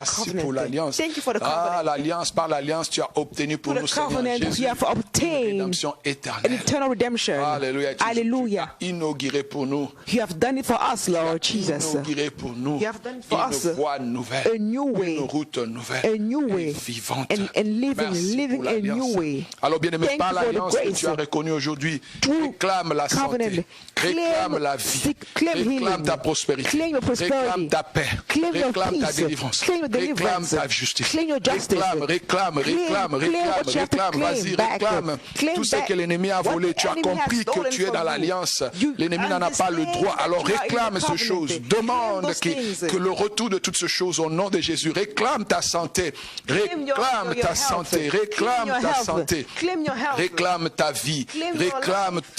Merci pour l'alliance. Thank you for the Ah, covenant. l'alliance, par l'alliance, tu as obtenu pour For nous, the Seigneur covenant, Jésus, you have une obtained rédemption an éternelle. eternal redemption. Alléluia. Tu Hallelujah. as inauguré pour nous. You have done it for us, Lord Jesus. Inauguré pour nous You have done it for us. une voie nouvelle, A new way. une route nouvelle, A new et way. vivante. And living Merci pour a l'alliance. new way. Alors, bien-aimé, Thank par you for the l'alliance que grace. tu as reconnue aujourd'hui, Through réclame la covenant, santé, claim réclame la vie, sick, claim réclame healing, ta prospérité, claim your prosperity, réclame ta paix, claim your réclame ta peace, délivrance, claim your réclame deliverance, ta justice, claim your justice, réclame, réclame, réclame, claim what you have to réclame, claim vas-y, back, réclame claim tout ce back que l'ennemi a what volé. the Tu as enemy has compris que stolen tu es dans from l'alliance. you. L'ennemi n'en a pas le Understand droit. Alors that you are in réclame the ces covenant. choses. Claim Demande those things. que le retour de toutes ces choses au nom de Jésus. Réclame ta santé. Claim your Réclame ta health. santé. Claim Réclame your ta health. santé. Claim your health. Réclame ta vie. Claim your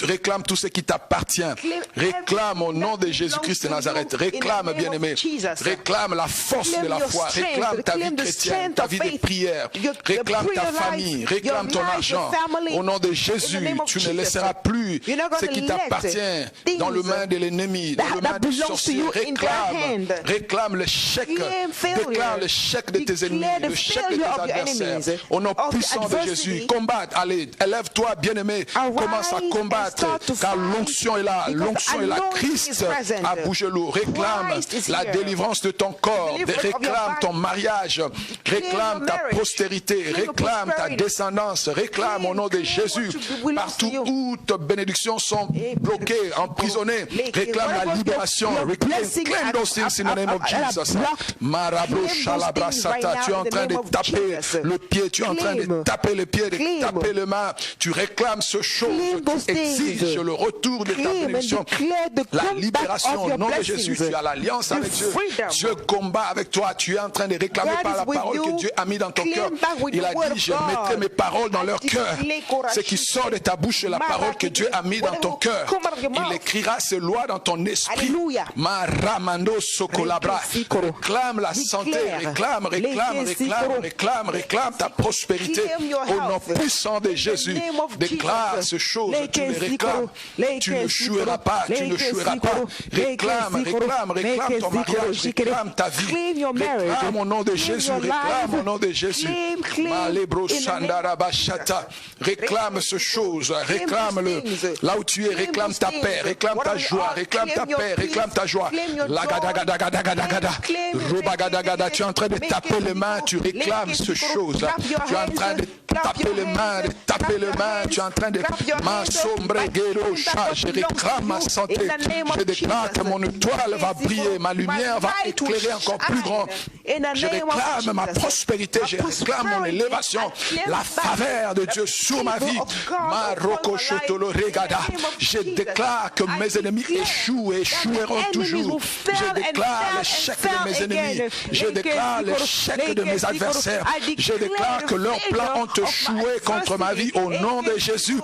Réclame tout ce qui t'appartient. Claim Réclame au everything nom de that Jésus-Christ de belongs to Nazareth. you in the Réclame, name bien-aimé. of Jesus. Réclame la force Claim de la your foi. strength. Réclame ta vie Claim the chrétienne, strength ta of vie de faith. prière. Your Réclame ta prayer life, famille. your Réclame ton life, argent. your family. Au nom de In the Jésus, name of tu ne Jesus. laisseras plus You're not ce gonna qui let t'appartient dans le things main de l'ennemi, dans le main that du belongs to sorcier. you in their hand. Réclame le chèque. Claim failure. Déclare le chèque de tes ennemis, Declare the le chèque de tes failure of your adversaires. enemies, Au nom of the puissant de adversity. Jésus, combattre. Allez, élève-toi, bien-aimé. Arise Commence à and combattre. start to Car fight, l'onction est là. because L'onction est là. anointing Christ is present. a bougé l'eau. Réclame Christ is la here. délivrance de ton corps. Deliverance of your Réclame body. ton mariage. Réclame your ta marriage. postérité. Claim your Réclame ta prosperity. descendance. Réclame au nom de Claim Jésus. what belongs Partout to you. où tes bénédictions sont bloquées, emprisonnées, réclame la libération. Claim those things in the name of Jesus. Marabro Shalabrasata, tu es en train de taper le pied, tu es en train de taper le pied, de taper le main. Tu réclames ce chose, tu exiges le retour de ta bénédiction, la libération au nom de Jésus. Tu as l'alliance avec Dieu. Dieu combat avec toi. Tu es en train de réclamer par la parole que Dieu a mis dans ton cœur. Il a dit, je mettrai mes paroles dans leur cœur. Ce qui sort de ta bouche, c'est la parole que Dieu a mis dans ton cœur. Il écrira ses lois dans ton esprit. Maramando Sokolabra. Réclame la santé, réclame ta prospérité. Au nom puissant de Jésus, déclare ces choses, tu les réclames. Tu ne choueras pas, tu ne choueras pas. Réclame ton mariage, réclame ta vie. Réclame au nom de Jésus, réclame au nom de Jésus. Malebro Shandarabashata. Réclame ces choses, réclame-le. Là où tu es, réclame ta paix, réclame ta joie, réclame ta paix, réclame ta joie. Lagadagadagada. Robagadagada. Tu es en train de taper les mains, tu réclames ces choses. Tu es en train de taper les mains, tu es en train de je réclame ma santé. Je déclare que mon étoile va briller, ma lumière va éclairer encore plus grand. Je réclame ma prospérité, je réclame mon élévation, la faveur de Dieu sur ma vie. Je déclare que mes ennemis échouent et échoueront toujours. Je déclare l'échec de mes ennemis. Je déclare l'échec de mes adversaires. Je déclare que leurs plans ont échoué contre ma vie au nom de Jésus.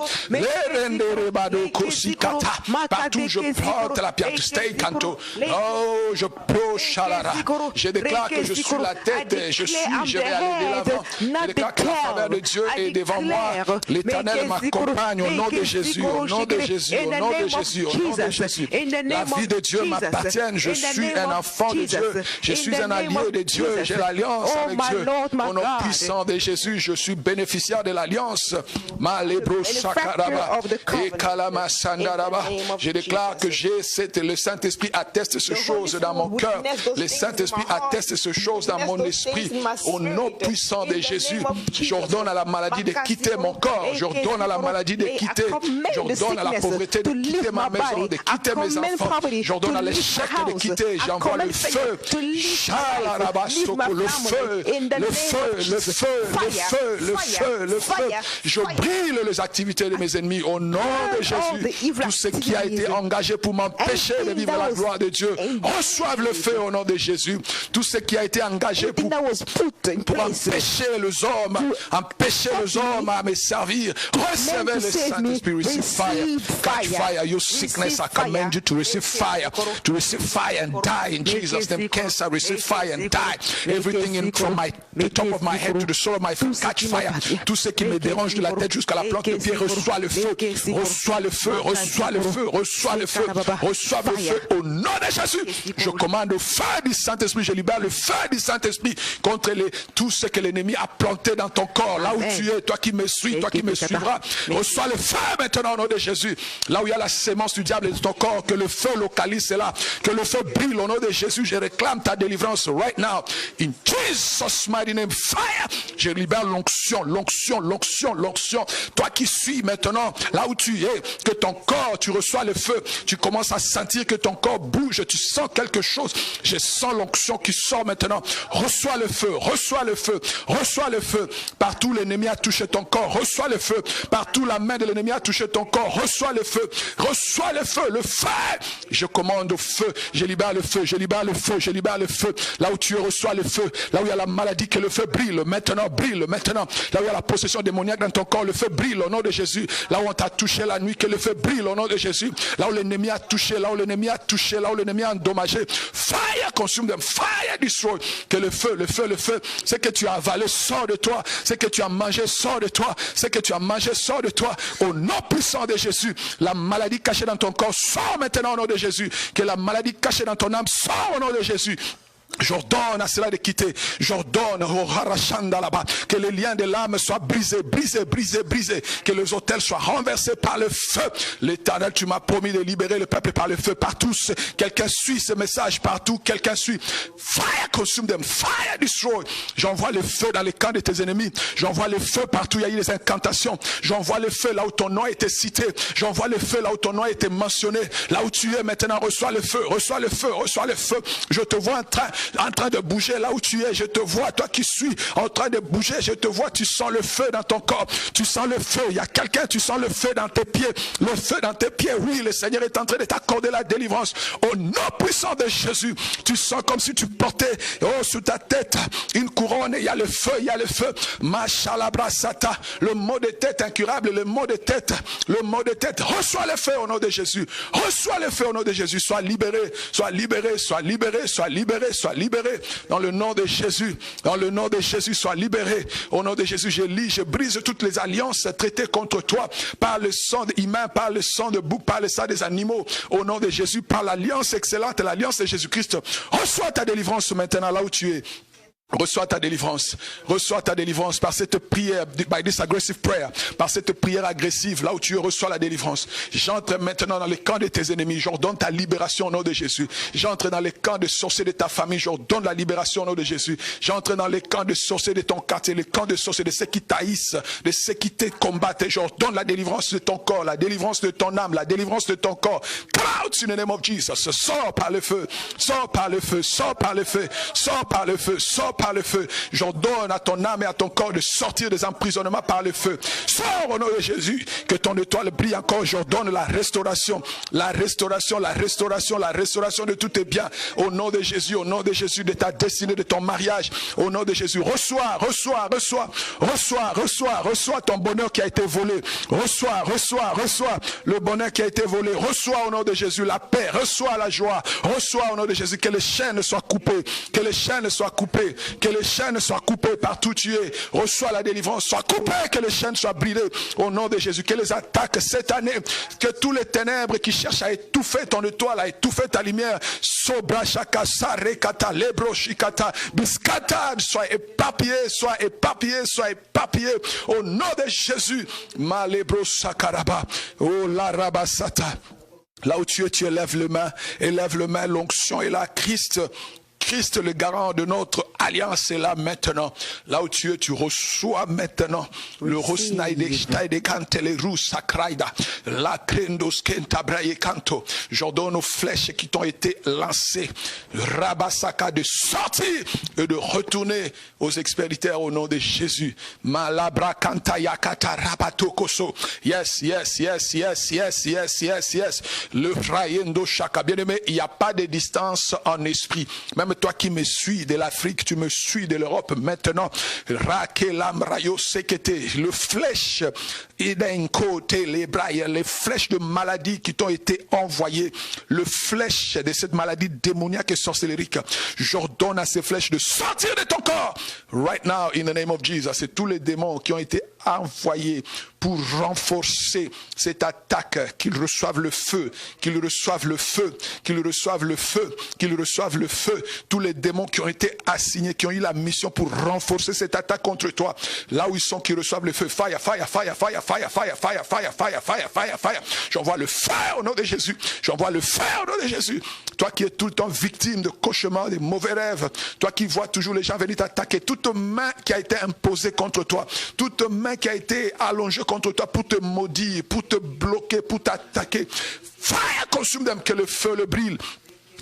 Partout je porte la pierre du Steikanto. Oh, je pioche à la. Je déclare que je suis la tête, je vais aller de l'avant. Je déclare que la faveur de Dieu est devant moi. L'Éternel m'accompagne au nom de Jésus, au nom de Jésus, au nom de Jésus, au nom de Jésus. La vie de Dieu m'appartient. Je suis un enfant de Dieu. Je suis un allié de Dieu. J'ai l'alliance avec Dieu. Au nom puissant de Jésus, je suis bénéficiaire de l'alliance. Malebro Sakaraba et Kalama Sandaraba. Je déclare que le Saint-Esprit atteste ces choses dans mon cœur. Le Saint-Esprit atteste ces choses dans mon esprit. Au nom puissant de Jésus, j'ordonne à la maladie de quitter mon corps. J'ordonne à la maladie de quitter. J'ordonne à la pauvreté de quitter ma maison, de quitter mes enfants. J'ordonne à l'échec de quitter. J'envoie le feu. Le feu, le feu, le feu, le feu, le feu, le feu. Je brille les activités de mes ennemis au nom de Jésus. Tout ce qui a été engagé pour m'empêcher de vivre la gloire de Dieu, reçoive le feu au nom de Jésus. Tout ce qui a été engagé pour empêcher les hommes à me servir, recevez le Saint-Esprit. Receive fire. Catch fire. Your sickness, I command you to receive fire. To receive fire and die in Jesus' name. Cancer, receive fire and die. Everything from the top of my head to the sole of my feet, catch fire. Tout ce qui me dérange de la tête jusqu'à la plante de pied, reçois le feu. Reçois le feu, reçois le feu, reçois le feu, reçois le feu au nom de Jésus. Je commande au feu du Saint-Esprit, je libère le feu du Saint-Esprit contre tout ce que l'ennemi a planté dans ton corps. Là où tu es, toi qui me suis, toi qui me suivras, reçois le feu maintenant au nom de Jésus. Là où il y a la sémence du diable de ton corps, que le feu localise cela, que le feu brille au nom de Jésus. Je réclame ta délivrance right now. In Jesus' mighty name, fire. Je libère l'onction, l'onction, l'onction, l'onction. Toi qui suis maintenant, là où tu es, que ton corps, tu reçois le feu. Tu commences à sentir que ton corps bouge, tu sens quelque chose. Je sens l'onction qui sort maintenant. Reçois le feu, reçois le feu, reçois le feu. Partout l'ennemi a touché ton corps, reçois le feu. Partout la main de l'ennemi a touché ton corps, reçois le feu, reçois le feu, le feu. Je commande au feu, je libère le feu, je libère le feu, je libère le feu. Là où tu reçois le feu, là où il y a la maladie, que le feu brille maintenant, brille maintenant. Là où il y a la possession démoniaque dans ton corps, le feu brille au nom de Jésus. Là où on t'a touché la nuit, que le feu brille au nom de Jésus. Là où l'ennemi a touché, là où l'ennemi a touché, là où l'ennemi a endommagé. Fire consume them, fire destroy. Que le feu, le feu, le feu, ce que tu as avalé sort de toi, ce que tu as mangé sort de toi, ce que tu as mangé sort de toi. Au nom puissant de Jésus, la maladie cachée dans ton corps sort maintenant au nom de Jésus. Que la maladie cachée dans ton âme sort au nom de Jésus. J'ordonne à cela de quitter. J'ordonne au Harachanda là-bas que les liens de l'âme soient brisés, brisés, brisés, brisés. Que les autels soient renversés par le feu. L'Éternel, tu m'as promis de libérer le peuple par le feu. Partout, quelqu'un suit ce message. Partout, quelqu'un suit. Fire consume them. Fire destroy. J'envoie le feu dans les camps de tes ennemis. J'envoie le feu partout. Il y a eu des incantations. J'envoie le feu là où ton nom a été cité. J'envoie le feu là où ton nom a été mentionné. Là où tu es maintenant, reçois le feu. Reçois le feu. Reçois le feu. Je te vois en train de bouger là où tu es, je te vois, toi qui suis en train de bouger, je te vois, tu sens le feu dans ton corps, tu sens le feu, il y a quelqu'un, tu sens le feu dans tes pieds, le feu dans tes pieds, oui, le Seigneur est en train de t'accorder la délivrance, au nom puissant de Jésus, tu sens comme si tu portais, sous ta tête, une couronne, et il y a le feu, Machalabrasata, le mot de tête incurable, le mot de tête, reçois le feu au nom de Jésus, reçois le feu au nom de Jésus, sois libéré, sois libéré, sois libéré, sois libéré, sois libéré, dans le nom de Jésus, dans le nom de Jésus, sois libéré, au nom de Jésus, je brise toutes les alliances traitées contre toi, par le sang humain, par le sang de bouc, par le sang des animaux, au nom de Jésus, par l'alliance excellente, l'alliance de Jésus-Christ, reçois ta délivrance maintenant là où tu es. Reçois ta délivrance par cette prière, by this aggressive prayer, par cette prière agressive, là où tu reçois la délivrance. J'entre maintenant dans les camps de tes ennemis, j'ordonne ta libération au nom de Jésus. J'entre dans les camps de sorciers de ta famille, j'ordonne la libération au nom de Jésus. J'entre dans les camps de sorciers de ton quartier, les camps de sorciers de ceux qui t'haïssent, de ceux qui te combattent. J'ordonne la délivrance de ton corps, la délivrance de ton âme, la délivrance de ton corps. Come out in the name of Jesus. Sors par le feu, sors par le feu, sors par le feu, sors par le feu, sors par le feu. J'ordonne à ton âme et à ton corps de sortir des emprisonnements par le feu. Sors au nom de Jésus, que ton étoile brille encore. J'ordonne la restauration, la restauration, la restauration, la restauration de tous tes biens. Au nom de Jésus, de ta destinée, de ton mariage. Au nom de Jésus, reçois ton bonheur qui a été volé. Reçois le bonheur qui a été volé. Reçois au nom de Jésus la paix. Reçois la joie. Reçois au nom de Jésus que les chaînes soient coupées. Que les chaînes soient coupées. Que les chaînes soient coupées partout où tu es. Reçois la délivrance. Sois coupé. Que les chaînes soient brisées. Au nom de Jésus. Que les attaques cette année. Que tous les ténèbres qui cherchent à étouffer ton étoile, à étouffer ta lumière. Sobra shaka sarekata lebro shikata biskata. Sois éparpillé. Au nom de Jésus. Malebro sakaraba. Oh la rabasata. Là où tu es, tu élèves les mains, l'onction est là, Christ, le garant de notre alliance, est là maintenant. Là où tu es, tu reçois maintenant le Rosnaide, Steide, Cantele, Sakraida, la Krendos, Kentabraye, Kanto. J'ordonne aux flèches qui t'ont été lancées, Rabasaka, de sortir et de retourner aux expéditeurs au nom de Jésus. Malabra, Kanta, Yakata, Rabatokoso. Yes. Le Frayendo Shaka. Bien aimé, il n'y a pas de distance en esprit. Même toi qui me suis de l'Afrique, tu me suis de l'Europe maintenant. Rakelam Rayo Sekete, le flèche, les flèches de maladie qui t'ont été envoyées, le flèche de cette maladie démoniaque et sorcellérique. J'ordonne à ces flèches de sortir de ton corps. right now, in the name of Jesus, c'est tous les démons qui ont été envoyés pour renforcer cette attaque, qu'ils reçoivent le feu, qu'ils reçoivent le feu, qu'ils reçoivent le feu, qu'ils reçoivent le feu. Tous les démons qui ont été assignés, qui ont eu la mission pour renforcer cette attaque contre toi, là où ils sont, qu'ils reçoivent le feu. Fire, fire, fire, fire, fire, fire, fire, fire, fire, fire, fire, fire. J'envoie le feu au nom de Jésus. J'envoie le feu au nom de Jésus. Toi qui es tout le temps victime de cauchemars, des mauvais rêves, toi qui vois toujours les gens venir t'attaquer, toute main qui a été imposée contre toi, toute main qui a été allongée contre toi pour te maudire, pour te bloquer, pour t'attaquer. Fire, consume them, que le feu le brille.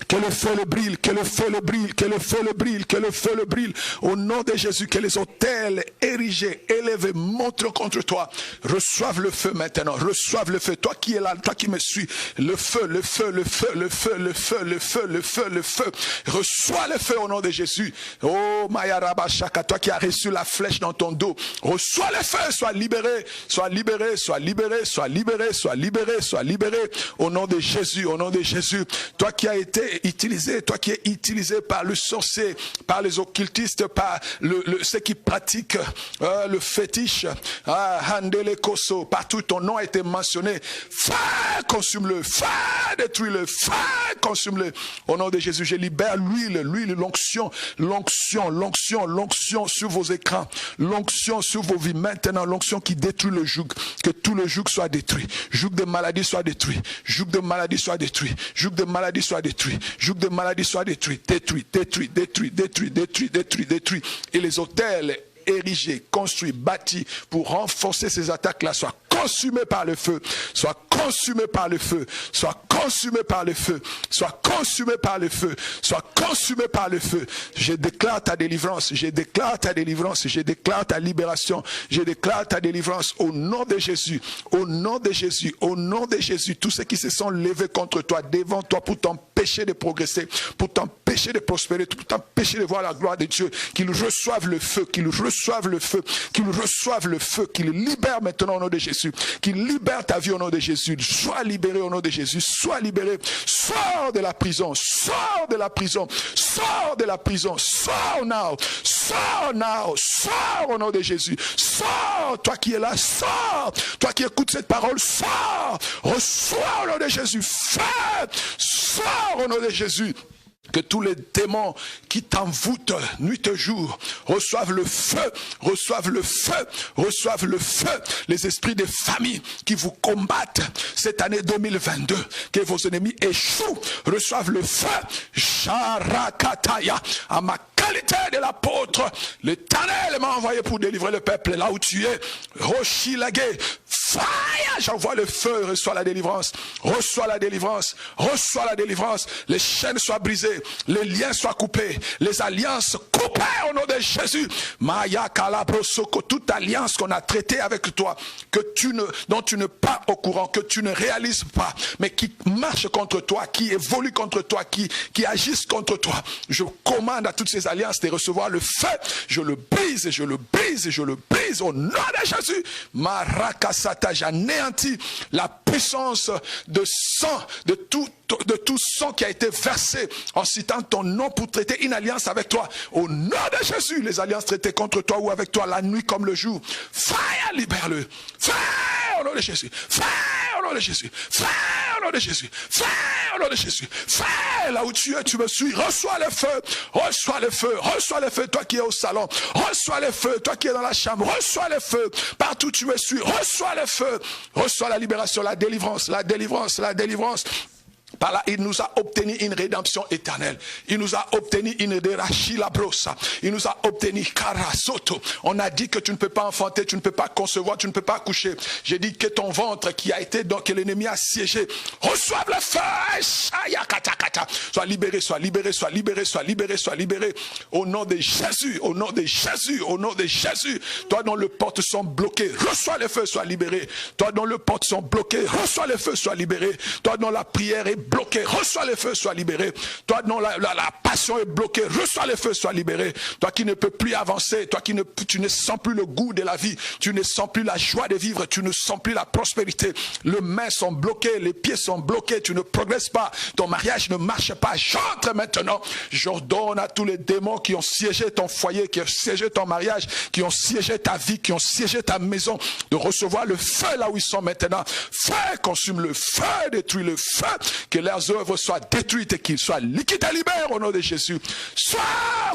Que le feu le brille, que le feu le brille, que le feu le brille, que le feu le brille. Au nom de Jésus, que les autels érigés, élevés, montrent contre toi. Reçoivent le feu maintenant, reçoivent le feu. Toi qui es là, toi qui me suis, le feu, le feu, le feu, le feu, le feu, le feu, le feu, le feu. Reçois le feu au nom de Jésus. Oh, Mayaraba Shaka, toi qui as reçu la flèche dans ton dos, reçois le feu, sois libéré, sois libéré, sois libéré, sois libéré, sois libéré, sois libéré. Au nom de Jésus, au nom de Jésus. Toi qui as été utilisé, toi qui es utilisé par le sorcier, par les occultistes, par ceux qui pratiquent le fétiche, Handele Koso, partout ton nom a été mentionné. Feu, consume-le, feu, détruis-le, feu, consume-le. Au nom de Jésus, je libère l'huile, l'onction, l'onction sur vos écrans, l'onction sur vos vies maintenant, l'onction qui détruit le joug, que tout le joug soit détruit, joug de maladie soit détruit, joug de maladie soit détruit, joug de maladie soit détruit. Joug de maladie soit détruit, détruit. Et les autels érigés, construits, bâtis pour renforcer ces attaques-là soient consumés par le feu, soient consumés par le feu, soient consumés par le feu, soient consumés par le feu, soient consumés par le feu. Je déclare ta délivrance, je déclare ta délivrance, je déclare ta libération, je déclare ta délivrance au nom de Jésus, au nom de Jésus, au nom de Jésus. Tous ceux qui se sont levés contre toi, devant toi pour t'empêcher de progresser, pour t'empêcher de prospérer, pour t'empêcher de voir la gloire de Dieu, qu'ils reçoivent le feu, qu'ils reçoivent le feu, qu'ils reçoivent le feu, qu'ils libèrent maintenant au nom de Jésus, qu'ils libèrent ta vie au nom de Jésus. Sois libéré au nom de Jésus, sois libéré, sors de la prison, sors de la prison, sors de la prison, sors now, sors au nom de Jésus, sors, toi qui es là, sors, toi qui écoutes cette parole, sors, reçois au nom de Jésus, fais, sors au nom de Jésus. Que tous les démons qui t'envoûtent nuit et jour reçoivent le feu, reçoivent le feu, reçoivent le feu. Les esprits des familles qui vous combattent cette année 2022, que vos ennemis échouent, reçoivent le feu. Sharakataya, à ma qualité de l'apôtre, l'Éternel m'a envoyé pour délivrer le peuple là où tu es. Roshilage, fire, j'envoie le feu, reçois la délivrance, reçois la délivrance, reçois la délivrance. Les chaînes soient brisées, les liens soient coupés, les alliances coupées au nom de Jésus. Maya Kalabrosoko, toute alliance qu'on a traitée avec toi, dont tu n'es pas au courant, que tu ne réalises pas, mais qui marche contre toi, qui évolue contre toi, qui agissent contre toi. Je commande à toutes ces alliances de recevoir le feu. Je le brise et je le brise et je le brise au nom de Jésus. Marakasata, j'anéantis la puissance de sang, de tout sang qui a été versé en citant ton nom pour traiter une alliance avec toi. Au nom de Jésus, les alliances traitées contre toi ou avec toi la nuit comme le jour. Fire, libère-le. Fire au nom de Jésus. Fire au nom de Jésus. Fire au nom de Jésus. Fire au nom de Jésus. Fire là où tu es, tu me suis. Reçois le feu. Reçois le feu. Reçois le feu. Toi qui es au salon. Reçois le feu. Toi qui es dans la chambre. Reçois le feu. Partout tu me suis. Reçois le feu. Reçois la libération, la délivrance, la délivrance, la délivrance. Par là, il nous a obtenu une rédemption éternelle. Il nous a obtenu une derachilabrosa. Il nous a obtenu karasoto. On a dit que tu ne peux pas enfanter, tu ne peux pas concevoir, tu ne peux pas accoucher. J'ai dit que ton ventre qui a été, donc que l'ennemi a siégé, reçoive le feu. Sois libéré, sois libéré, sois libéré, sois libéré, sois libéré. Au nom de Jésus, au nom de Jésus, au nom de Jésus. Toi dont les portes sont bloquées, reçois le feu, sois libéré. Toi dont les portes sont bloquées, reçois le feu, sois libéré. Toi dont la prière est bloqué, reçois le feu, sois libéré. Toi dont la passion est bloquée, reçois le feu, sois libéré. Toi qui ne peux plus avancer, toi qui tu ne sens plus le goût de la vie, tu ne sens plus la joie de vivre, tu ne sens plus la prospérité. Les mains sont bloquées, les pieds sont bloqués, tu ne progresses pas, ton mariage ne marche pas. J'entre maintenant, j'ordonne à tous les démons qui ont siégé ton foyer, qui ont siégé ton mariage, qui ont siégé ta vie, qui ont siégé ta maison, de recevoir le feu là où ils sont maintenant. Feu consume le feu, détruit le feu, que leurs œuvres soient détruites et qu'ils soient liquides et libères au nom de Jésus. Sois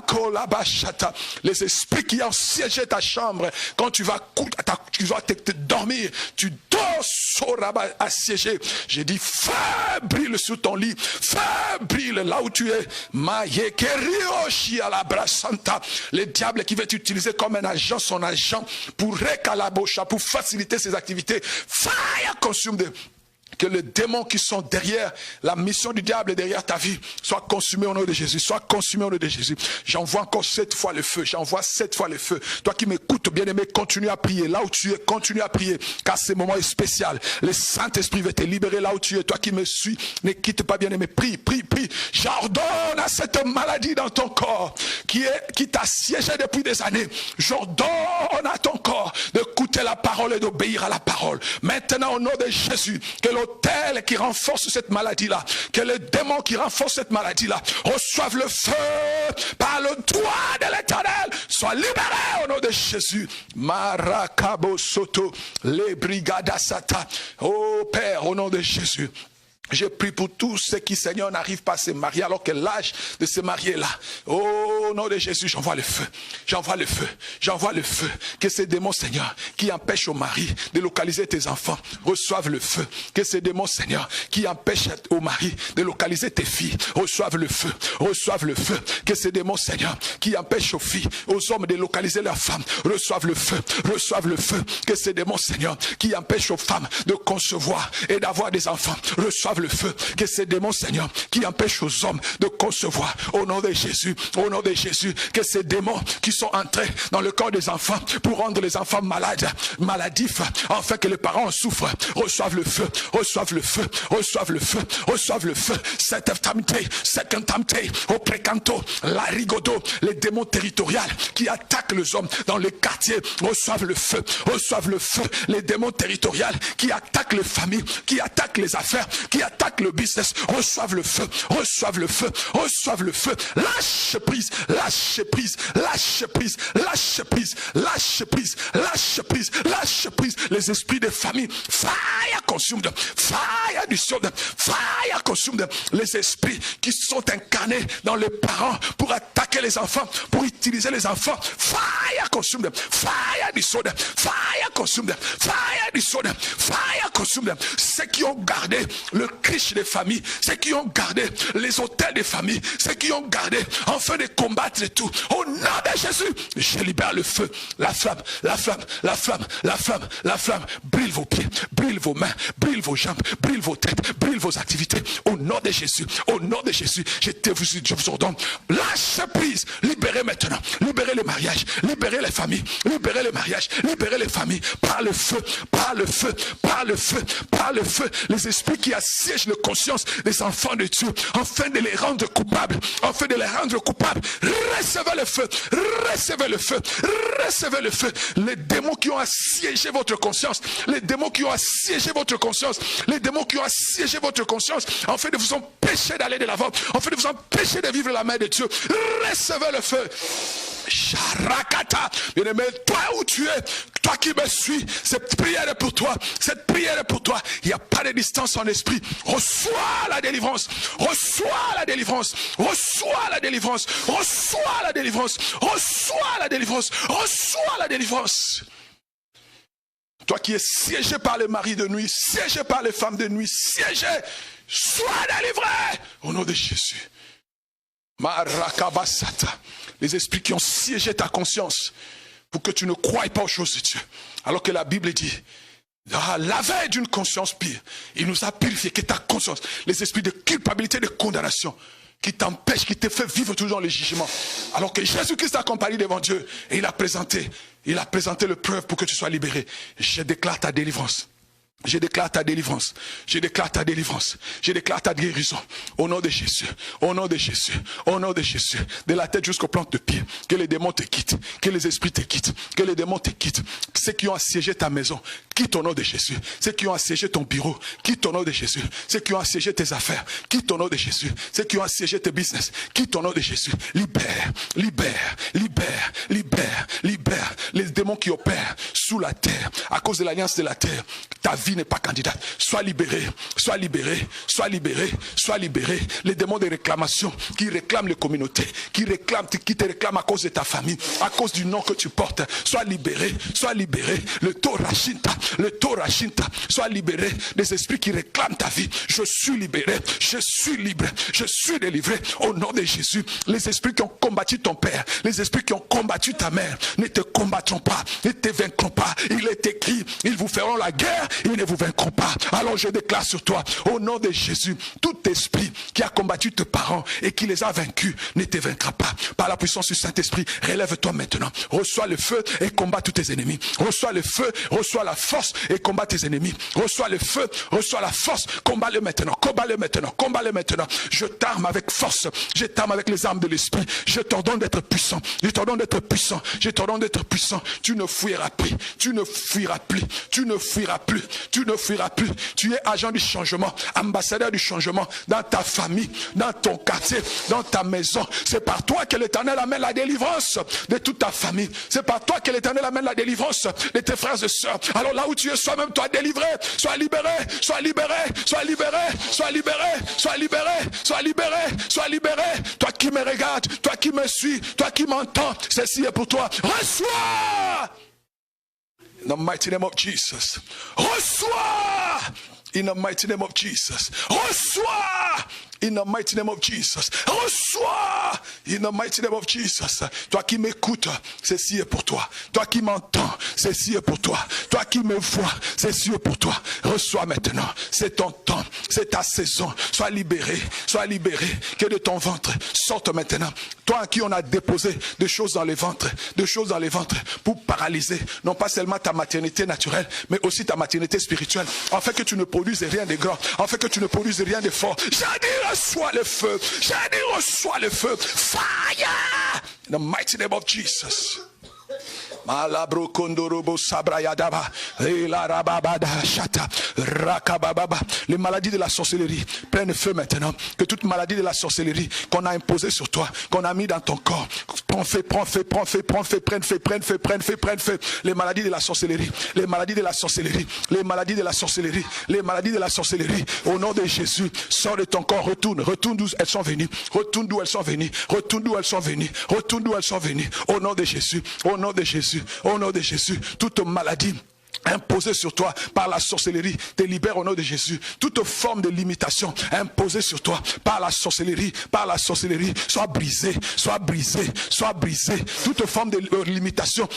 kolabashata, les esprits qui ont siégé ta chambre, quand tu vas te dormir, tu dors soraba assiégé. J'ai dit feu brille sur ton lit, feu brille là où tu es. Mayekerioshi à la brasanta, le diable qui veut t'utiliser comme un agent, son agent pour récalabosha, pour faciliter ses activités. Fire consume de que les démons qui sont derrière la mission du diable et derrière ta vie soient consumés au nom de Jésus, soient consumés au nom de Jésus. J'envoie encore 7 fois le feu, j'envoie 7 fois le feu. Toi qui m'écoutes, bien-aimé, continue à prier. Là où tu es, continue à prier, car ce moment est spécial. Le Saint-Esprit va te libérer là où tu es. Toi qui me suis, ne quitte pas, bien-aimé, prie, prie, prie. J'ordonne à cette maladie dans ton corps qui t'a siégé depuis des années. J'ordonne à ton corps d'écouter la parole et d'obéir à la parole. Maintenant, au nom de Jésus, que l'autel qui renforce cette maladie-là, que les démons qui renforcent cette maladie-là reçoivent le feu par le doigt de l'Éternel, soient libérés au nom de Jésus. Marakabo Soto, les brigades Sata. Oh Père, au nom de Jésus. Je prie pour tous ceux qui, Seigneur, n'arrivent pas à se marier alors que l'âge de se marier là. Oh, au nom de Jésus, j'envoie le feu. J'envoie le feu. J'envoie le feu. Que ces démons, Seigneur, qui empêchent au mari de localiser tes enfants, reçoivent le feu. Que ces démons, Seigneur, qui empêchent au mari de localiser tes filles, reçoivent le feu. Reçoivent le feu. Que ces démons, Seigneur, qui empêchent aux filles, aux hommes de localiser leurs femmes, reçoivent le feu. Reçoivent le feu. Que ces démons, Seigneur, qui empêchent aux femmes de concevoir et d'avoir des enfants, reçoivent le feu. Que ces démons, Seigneur, qui empêchent aux hommes de concevoir, au nom de Jésus, au nom de Jésus, que ces démons qui sont entrés dans le corps des enfants pour rendre les enfants malades, maladifs, afin que les parents en souffrent, reçoivent le feu, reçoivent le feu, reçoivent le feu, reçoivent le feu. Cette tamté, second tamté, au précanto, la rigodo, les démons territoriaux qui attaquent les hommes dans les quartiers, reçoivent le feu, reçoivent le feu. Les démons territoriaux qui attaquent les familles, qui attaquent les affaires, qui attaquent le business, reçoivent le feu, reçoivent le feu, reçoivent le feu. Lâche prise, lâche prise, lâche prise, lâche prise, lâche prise, lâche prise, lâche prise. Les esprits des familles, fire consume them, fire destroy them, fire consume them. Les esprits qui sont incarnés dans les parents pour attaquer les enfants, pour utiliser les enfants, fire consume them, fire destroy them, fire consume them, fire destroy them, fire consume them. Ceux qui ont gardé le Christ des familles, ceux qui ont gardé les hôtels des familles, ceux qui ont gardé afin de combattre et tout, au nom de Jésus, je libère le feu, la flamme, la flamme, la flamme, la flamme, la flamme. Brille vos pieds, brille vos mains, brille vos jambes, brille vos têtes, brille vos activités, au nom de Jésus, au nom de Jésus. Je vous ordonne, lâche prise, libérez maintenant, libérez les mariages, libérez les familles, libérez les mariages, libérez les familles, par le feu, par le feu, par le feu, par le feu. Les esprits qui assiègent la conscience des enfants de Dieu, afin de les rendre coupables, afin de les rendre coupables. Recevez le feu, recevez le feu, recevez le feu. Les démons qui ont assiégé votre conscience, les démons qui ont assiégé votre conscience, les démons qui ont assiégé votre conscience, afin de vous empêcher d'aller de l'avant, afin de vous empêcher de vivre la main de Dieu. Recevez le feu. Charakata, bien-aimé, toi où tu es, toi qui me suis, cette prière est pour toi, cette prière est pour toi. Il n'y a pas de distance en esprit. Reçois la délivrance, reçois la délivrance, reçois la délivrance, reçois la délivrance, reçois la délivrance, reçois la délivrance. Toi qui es siégé par les maris de nuit, siégé par les femmes de nuit, siégé, sois délivré au nom de Jésus. Marakabasata. Les esprits qui ont siégé ta conscience pour que tu ne croies pas aux choses de Dieu. Alors que la Bible dit, la veille d'une conscience pire, il nous a purifié, que ta conscience, les esprits de culpabilité, de condamnation, qui t'empêchent, qui te fait vivre toujours dans le jugement. Alors que Jésus-Christ a accompagné devant Dieu et il a présenté le preuve pour que tu sois libéré. Je déclare ta délivrance. Je déclare ta délivrance. Je déclare ta délivrance. Je déclare ta guérison. Au nom de Jésus. Au nom de Jésus. Au nom de Jésus. De la tête jusqu'aux plantes de pied. Que les démons te quittent. Que les esprits te quittent. Que les démons te quittent. Ceux qui ont assiégé ta maison, quitte au nom de Jésus. Ceux qui ont assiégé ton bureau, quitte au nom de Jésus. Ceux qui ont assiégé tes affaires, quitte au nom de Jésus. Ceux qui ont assiégé tes business, quitte au nom de Jésus. Libère, libère, libère, libère, libère les démons qui opèrent sous la terre. À cause de l'alliance de la terre, ta vie n'est pas candidate. Sois libéré, sois libéré, sois libéré, sois libéré. Les démons de réclamation qui réclament les communautés, qui te réclament à cause de ta famille, à cause du nom que tu portes. Sois libéré, sois libéré. Le Torah-shinta, sois libéré des esprits qui réclament ta vie. Je suis libéré, je suis libre, je suis délivré au nom de Jésus. Les esprits qui ont combattu ton père, les esprits qui ont combattu ta mère, ne te combattront pas, ne te vaincront pas. Il est écrit, ils vous feront la guerre, ils ne vous vaincront pas. Alors je déclare sur toi, au nom de Jésus, tout esprit qui a combattu tes parents et qui les a vaincus ne te vaincra pas. Par la puissance du Saint-Esprit, relève-toi maintenant. Reçois le feu et combat tous tes ennemis. Reçois le feu, reçois la force et combat tes ennemis. Reçois le feu, reçois la force, combat-le maintenant, combat-le maintenant, combat-le maintenant. Je t'arme avec force, je t'arme avec les armes de l'esprit. Je t'ordonne d'être puissant, je t'ordonne d'être puissant, je t'ordonne d'être puissant. Tu ne fuiras plus, tu ne fuiras plus, tu ne fuiras plus, tu ne fuiras plus. Tu es agent du changement, ambassadeur du changement dans ta famille, dans ton quartier, dans ta maison. C'est par toi que l'Éternel amène la délivrance de toute ta famille. C'est par toi que l'Éternel amène la délivrance de tes frères et sœurs. Alors là où tu es, sois même toi délivré, sois libéré, sois libéré, sois libéré, sois libéré, sois libéré, sois libéré, sois libéré. Toi qui me regardes, toi qui me suis, toi qui m'entends, ceci est pour toi. Reçois! In the mighty name of Jesus. Reçois! In the mighty name of Jesus. Reçois! In the mighty name of Jesus. Reçois! In the mighty name of Jesus. Toi qui m'écoutes, ceci est pour toi. Toi qui m'entends, ceci est pour toi. Toi qui me vois, ceci est pour toi. Reçois maintenant. C'est ton temps. C'est ta saison. Sois libéré. Sois libéré. Que de ton ventre sorte maintenant. Toi à qui on a déposé des choses dans les ventres. Des choses dans les ventres pour paralyser. Non pas seulement ta maternité naturelle, mais aussi ta maternité spirituelle. En fait que tu ne produises rien de grand. En fait que tu ne produises rien de fort. J'ai dit reçois le feu. J'ai dit reçois le feu. Fire! In the mighty name of Jesus. Malabro kondorobo sabrayadaba elarababada shata rakababa. Les maladies de la sorcellerie prennent feu maintenant. Que toute maladie de la sorcellerie qu'on a imposée sur toi, qu'on a mis dans ton corps, prends feu, prends feu, prends feu, prends feu, prenne feu, prenne feu, prenne feu, prenne feu. Les maladies de la sorcellerie, les maladies de la sorcellerie, les maladies de la sorcellerie, les maladies de la sorcellerie. Au nom de Jésus, sors de ton corps, retourne d'où elles sont venues, retourne d'où elles sont venues, retourne d'où elles sont venues, retourne d'où elles sont venues. Au nom de Jésus, au nom de Jésus. Au nom de Jésus, toute maladie imposée sur toi par la sorcellerie te libère au nom de Jésus. Toute forme de limitation imposée sur toi par la sorcellerie, soit brisée, soit brisée, soit brisée. Toute forme de limitation,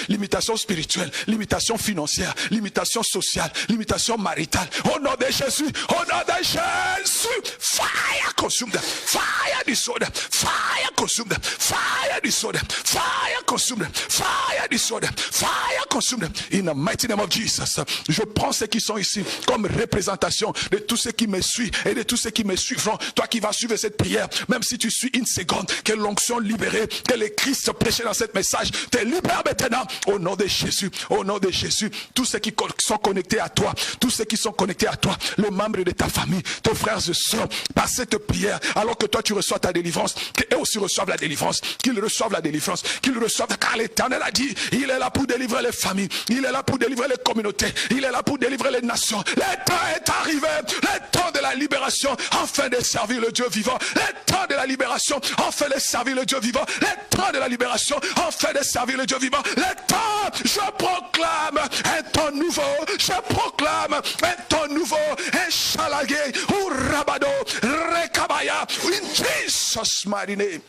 limitation spirituelle, limitation financière, limitation sociale, limitation maritale. Au nom de Jésus, au nom de Jésus, fire consume them, fire disorder, fire consume them, fire disorder, fire consume them, fire disorder, fire consume them. In the mighty name of Jesus, je prends ceux qui sont ici comme représentation de tous ceux qui me suivent et de tous ceux qui me suivront. Toi qui vas suivre cette prière, même si tu suis une seconde, que l'onction libérée, que le Christ prêché dans ce message te libère maintenant. Au nom de Jésus, au nom de Jésus, tous ceux qui sont connectés à toi, tous ceux qui sont connectés à toi, les membres de ta famille, tes frères et sœurs, par cette prière, alors que toi tu reçois ta délivrance, qu'eux aussi reçoivent la délivrance, qu'ils reçoivent la délivrance, qu'ils reçoivent, car l'Éternel a dit, il est là pour délivrer les familles. Il est là pour délivrer les communautés. Il est là pour délivrer les nations. Le temps est arrivé. Le temps de la libération. Enfin de servir le Dieu vivant. Le temps de la libération. Enfin de servir le Dieu vivant. Le temps de la libération. Enfin de servir le Dieu vivant. Le temps. Je proclame un temps nouveau. Je proclame un temps nouveau. Un chalagé. Ou rabado. Rekabaya. In Jesus' mighty name.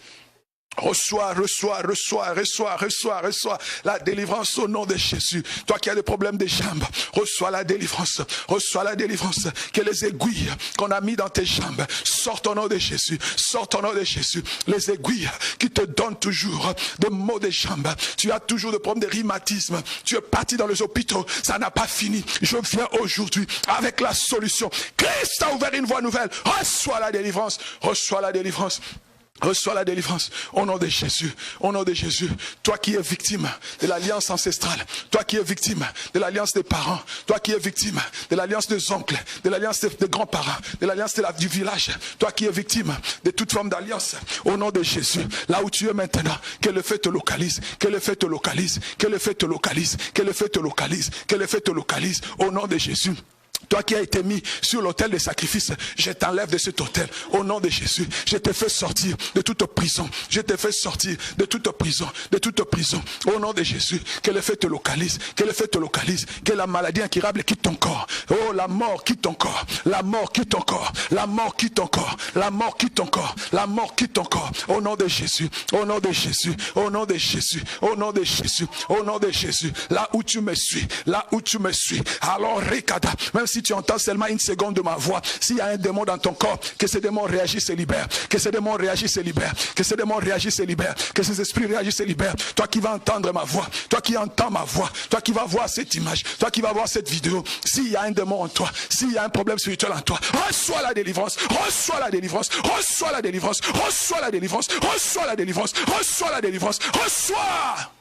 Reçois la délivrance au nom de Jésus. Toi qui as des problèmes de jambes, reçois la délivrance. Reçois la délivrance. Que les aiguilles qu'on a mis dans tes jambes sortent au nom de Jésus. Sortent au nom de Jésus. Les aiguilles qui te donnent toujours des maux de jambes. Tu as toujours des problèmes de rhumatisme. Tu es parti dans les hôpitaux. Ça n'a pas fini. Je viens aujourd'hui avec la solution. Christ a ouvert une voie nouvelle. Reçois la délivrance. Reçois la délivrance. Reçois la délivrance au nom de Jésus, au nom de Jésus. Toi qui es victime de l'alliance ancestrale, toi qui es victime de l'alliance des parents, toi qui es victime de l'alliance des oncles, de l'alliance des grands-parents, de l'alliance du village, toi qui es victime de toute forme d'alliance, au nom de Jésus, là où tu es maintenant, que le feu te localise, que le feu te localise, que le feu te localise, que le feu te localise, que le feu te localise, au nom de Jésus. Toi qui as été mis sur l'autel des sacrifices, je t'enlève de cet autel. Au nom de Jésus, je te fais sortir de toute prison. Je te fais sortir de toute prison. De toute prison. Au nom de Jésus, que le feu te localise. Que le feu te localise. Que la maladie incurable quitte ton corps. Oh, la mort quitte ton corps. La mort quitte ton corps. La mort quitte ton corps. La mort quitte ton corps. La mort quitte ton corps. Au nom de Jésus. Au nom de Jésus. Au nom de Jésus. Au nom de Jésus. Au nom de Jésus. Là où tu me suis. Là où tu me suis. Alors, Rikada, même si tu entends seulement une seconde de ma voix, s'il y a un démon dans ton corps, que ce démon réagisse et libère, que ce démon réagisse et libère, que ce démon réagisse et libère, que ces esprits réagissent et libèrent. Toi qui vas entendre ma voix, toi qui entends ma voix, toi qui vas voir cette image, toi qui vas voir cette vidéo, s'il y a un démon en toi, s'il y a un problème spirituel en toi, reçois la délivrance, reçois la délivrance, reçois la délivrance, reçois la délivrance, reçois la délivrance, reçois la délivrance, reçois.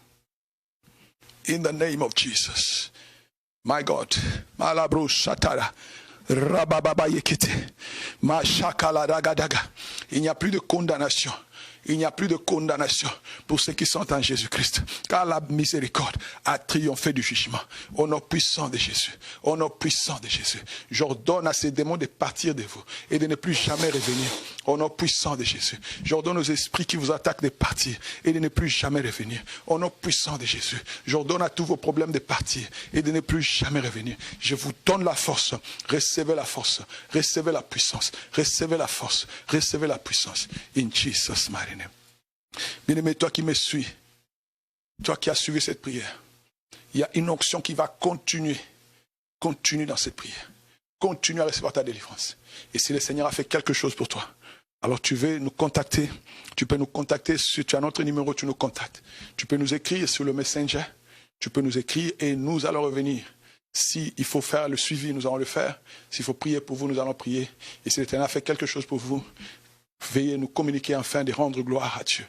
In the name of Jesus. My God, Malabro Shatara, Rabababa Yekete, Mashakala Ragadaga. Il n'y a plus de condamnation. Il n'y a plus de condamnation pour ceux qui sont en Jésus-Christ. Car la miséricorde a triomphé du jugement. Au nom puissant de Jésus. Au nom puissant de Jésus. J'ordonne à ces démons de partir de vous et de ne plus jamais revenir. Au nom puissant de Jésus. J'ordonne aux esprits qui vous attaquent de partir et de ne plus jamais revenir. Au nom puissant de Jésus. J'ordonne à tous vos problèmes de partir et de ne plus jamais revenir. Je vous donne la force. Recevez la force. Recevez la puissance. Recevez la force. Recevez la puissance. In Jesus' mighty name. Bien-aimé, toi qui me suis, toi qui as suivi cette prière, il y a une onction qui va continuer. Continue dans cette prière. Continue à recevoir ta délivrance. Et si le Seigneur a fait quelque chose pour toi, alors tu veux nous contacter. Tu peux nous contacter. Si tu as notre numéro, tu nous contactes. Tu peux nous écrire sur le Messenger. Tu peux nous écrire et nous allons revenir. S'il faut faire le suivi, nous allons le faire. S'il faut prier pour vous, nous allons prier. Et si le Seigneur a fait quelque chose pour vous, veuillez nous communiquer afin de rendre gloire à Dieu.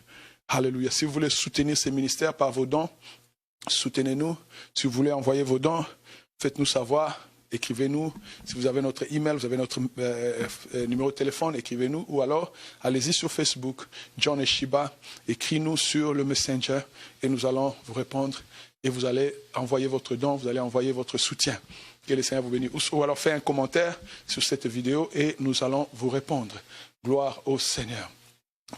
Alléluia. Si vous voulez soutenir ces ministères par vos dons, soutenez-nous. Si vous voulez envoyer vos dons, faites-nous savoir. Écrivez-nous. Si vous avez notre email, vous avez notre numéro de téléphone, écrivez-nous. Ou alors, allez-y sur Facebook, John Eshiba, écrivez-nous sur le Messenger et nous allons vous répondre. Et vous allez envoyer votre don, vous allez envoyer votre soutien. Que le Seigneur vous bénisse. Ou alors, faites un commentaire sur cette vidéo et nous allons vous répondre. Gloire au Seigneur.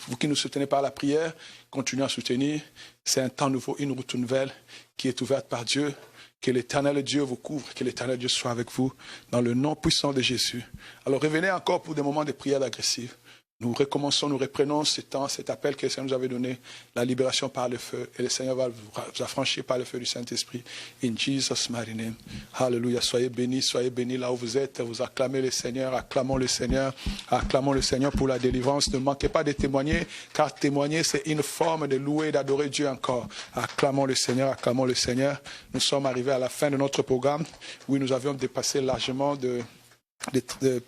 Vous qui nous soutenez par la prière, continuez à soutenir. C'est un temps nouveau, une route nouvelle qui est ouverte par Dieu. Que l'Éternel Dieu vous couvre, que l'Éternel Dieu soit avec vous dans le nom puissant de Jésus. Alors revenez encore pour des moments de prière agressive. Nous recommençons, nous reprenons ce temps, cet appel que le Seigneur nous avait donné, la libération par le feu. Et le Seigneur va vous affranchir par le feu du Saint-Esprit. In Jesus' mighty name. Alléluia. Soyez bénis là où vous êtes. Vous acclamez le Seigneur, acclamons le Seigneur pour la délivrance. Ne manquez pas de témoigner, car témoigner, c'est une forme de louer et d'adorer Dieu encore. Acclamons le Seigneur, acclamons le Seigneur. Nous sommes arrivés à la fin de notre programme. Oui, nous avions dépassé largement de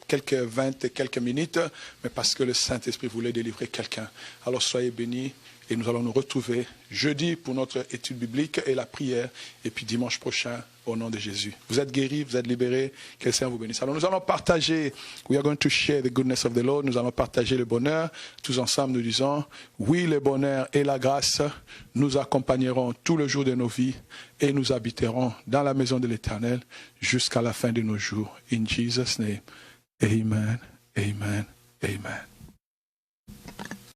quelques 20 et quelques minutes, mais parce que le Saint-Esprit voulait délivrer quelqu'un. Alors soyez bénis et nous allons nous retrouver jeudi pour notre étude biblique et la prière, et puis dimanche prochain au nom de Jésus. Vous êtes guéris, vous êtes libérés, que le Seigneur vous bénisse. Alors nous allons partager, we are going to share the goodness of the Lord, nous allons partager le bonheur, tous ensemble nous disons, oui le bonheur et la grâce nous accompagneront tout le jour de nos vies et nous habiterons dans la maison de l'Éternel jusqu'à la fin de nos jours. In Jesus' name, amen, amen, amen.